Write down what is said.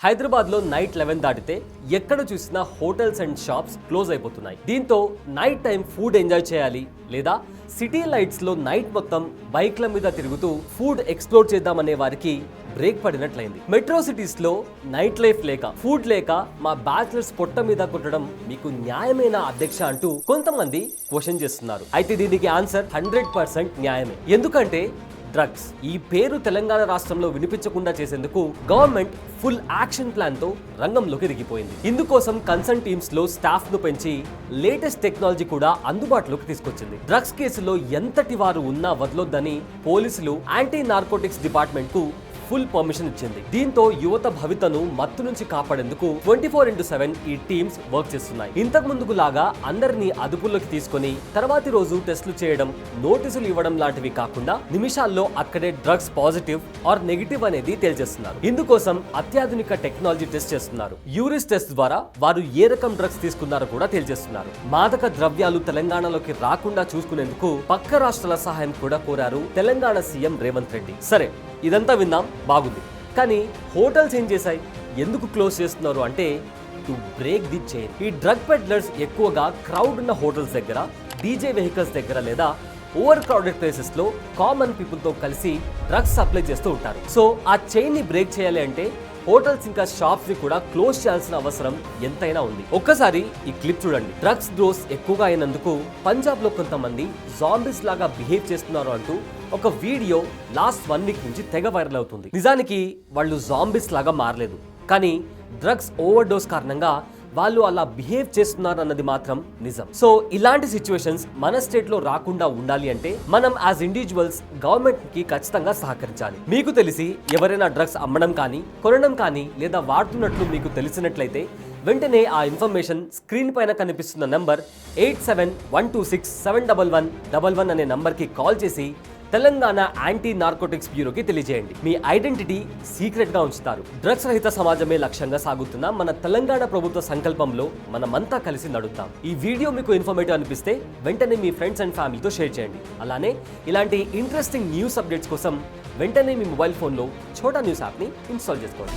హైదరాబాద్ లో నైట్ 11 దాటితే ఎక్కడ చూసినా హోటల్స్ అండ్ షాప్స్ క్లోజ్ అయిపోతున్నాయి. దీంతో నైట్ టైం ఫుడ్ ఎంజాయ్ చేయాలి లేదా సిటీ లైట్స్ లో నైట్ మొత్తం బైక్ల మీద తిరుగుతూ ఫుడ్ ఎక్స్ప్లోర్ చేద్దామనే వారికి బ్రేక్ పడినట్లయింది. మెట్రో సిటీస్ లో నైట్ లైఫ్ లేక ఫుడ్ లేక మా బ్యాచిలర్స్ పొట్ట మీద కొట్టడం మీకు న్యాయమైన అధ్యక్ష అంటూ కొంతమంది క్వశ్చన్ చేస్తున్నారు. అయితే దీనికి ఆన్సర్ 100% న్యాయమే. ఎందుకంటే డ్రగ్స్ ఈ పేరు తెలంగాణ రాష్ట్రంలో వినిపించకుండా చేసేందుకు గవర్నమెంట్ ఫుల్ యాక్షన్ ప్లాన్ తో రంగంలోకి దిగిపోయింది. ఇందుకోసం కన్సర్న్ టీమ్స్ లో స్టాఫ్ ను పెంచి లేటెస్ట్ టెక్నాలజీ కూడా అందుబాటులోకి తీసుకొచ్చింది. డ్రగ్స్ కేసులో ఎంతటి వారు ఉన్నా వదలొద్దని పోలీసులు యాంటీ నార్కోటిక్స్ డిపార్ట్మెంట్ కు ఫుల్ పర్మిషన్ ఇచ్చింది. దీంతో యువత భవితను మత్తు నుంచి కాపాడేందుకు 24/7 ఈ టీమ్స్ వర్క్ చేస్తున్నాయి. ఇంతకు ముందుకు లాగా అందరినీ అదుపులోకి తీసుకొని తర్వాతి రోజు టెస్టులు చేయడం, నోటీసులు ఇవ్వడం లాంటివి కాకుండా నిమిషాల్లో అక్కడే డ్రగ్స్ పాజిటివ్ ఆర్ నెగిటివ్ అనేది తేల్చేస్తున్నారు. ఇందుకోసం అత్యాధునిక టెక్నాలజీ టెస్ట్ చేస్తున్నారు. యూరిస్ టెస్ట్ ద్వారా వారు ఏ రకం డ్రగ్స్ తీసుకున్నారో కూడా తేల్చేస్తున్నారు. మాదక ద్రవ్యాలు తెలంగాణలోకి రాకుండా చూసుకునేందుకు పక్క రాష్ట్రాల సహాయం కూడా కోరారు తెలంగాణ సీఎం రేవంత్ రెడ్డి. సరే, ఇదంతా విన్నాం, బాగుంది. కానీ హోటల్స్ ఏం చేశాయి? ఎందుకు క్లోజ్ చేస్తున్నారు అంటే టు బ్రేక్ ది చైన్. ఈ డ్రగ్ పెడ్లర్స్ ఎక్కువగా క్రౌడ్ ఉన్న హోటల్స్ దగ్గర, డీజే వెహికల్స్ దగ్గర లేదా ఓవర్ క్రౌడెడ్ ప్లేసెస్ లో కామన్ పీపుల్ తో కలిసి డ్రగ్స్ సప్లై చేస్తూ ఉంటారు. సో ఆ చైన్ ని బ్రేక్ చేయాలి అంటే హోటల్స్ ఇంకా షాప్స్ ని కూడా క్లోజ్ చేయాల్సిన అవసరం ఎంతైనా ఉంది. ఒక్కసారి ఈ క్లిప్ చూడండి. డ్రగ్స్ డోస్ ఎక్కువగా అయినందుకు పంజాబ్ లో కొంతమంది జాంబీస్ లాగా బిహేవ్ చేస్తున్నారు అంటూ ఒక వీడియో లాస్ట్ 1 వీక్ నుంచి తెగ వైరల్ అవుతుంది. నిజానికి వాళ్ళు జాంబీస్ లాగా మారలేదు, కానీ డ్రగ్స్ ఓవర్ డోస్ కారణంగా వాళ్ళు అలా బిహేవ్ చేస్తున్నారు అన్నది మాత్రం నిజం. సో ఇలాంటి సిచ్యువేషన్స్ మన స్టేట్ లో రాకుండా ఉండాలి అంటే మనం యాజ్ ఇండివిజువల్స్ గవర్నమెంట్ కి ఖచ్చితంగా సహకరించాలి. మీకు తెలిసి ఎవరైనా డ్రగ్స్ అమ్మడం కానీ కొనడం కానీ లేదా వాడుతున్నట్లు మీకు తెలిసినట్లయితే వెంటనే ఆ ఇన్ఫర్మేషన్ స్క్రీన్ పైన కనిపిస్తున్న నంబర్ 8712671111 అనే నంబర్ కి కాల్ చేసి తెలంగాణ యాంటీ నార్కోటిక్స్ బ్యూరోకి తెలియజేయండి. మీ ఐడెంటిటీ సీక్రెట్ గా ఉంచుతారు. డ్రగ్స్ రహిత సమాజమే లక్ష్యంగా సాగుతున్న మన తెలంగాణ ప్రభుత్వ సంకల్పంలో మనమంతా కలిసి నడుద్దాం. ఈ వీడియో మీకు ఇన్ఫర్మేటివ్ అనిపిస్తే వెంటనే మీ ఫ్రెండ్స్ అండ్ ఫ్యామిలీతో షేర్ చేయండి. అలానే ఇలాంటి ఇంట్రెస్టింగ్ న్యూస్ అప్డేట్స్ కోసం వెంటనే మీ మొబైల్ ఫోన్లో ఛోటా న్యూస్ యాప్ని ఇన్స్టాల్ చేసుకోండి.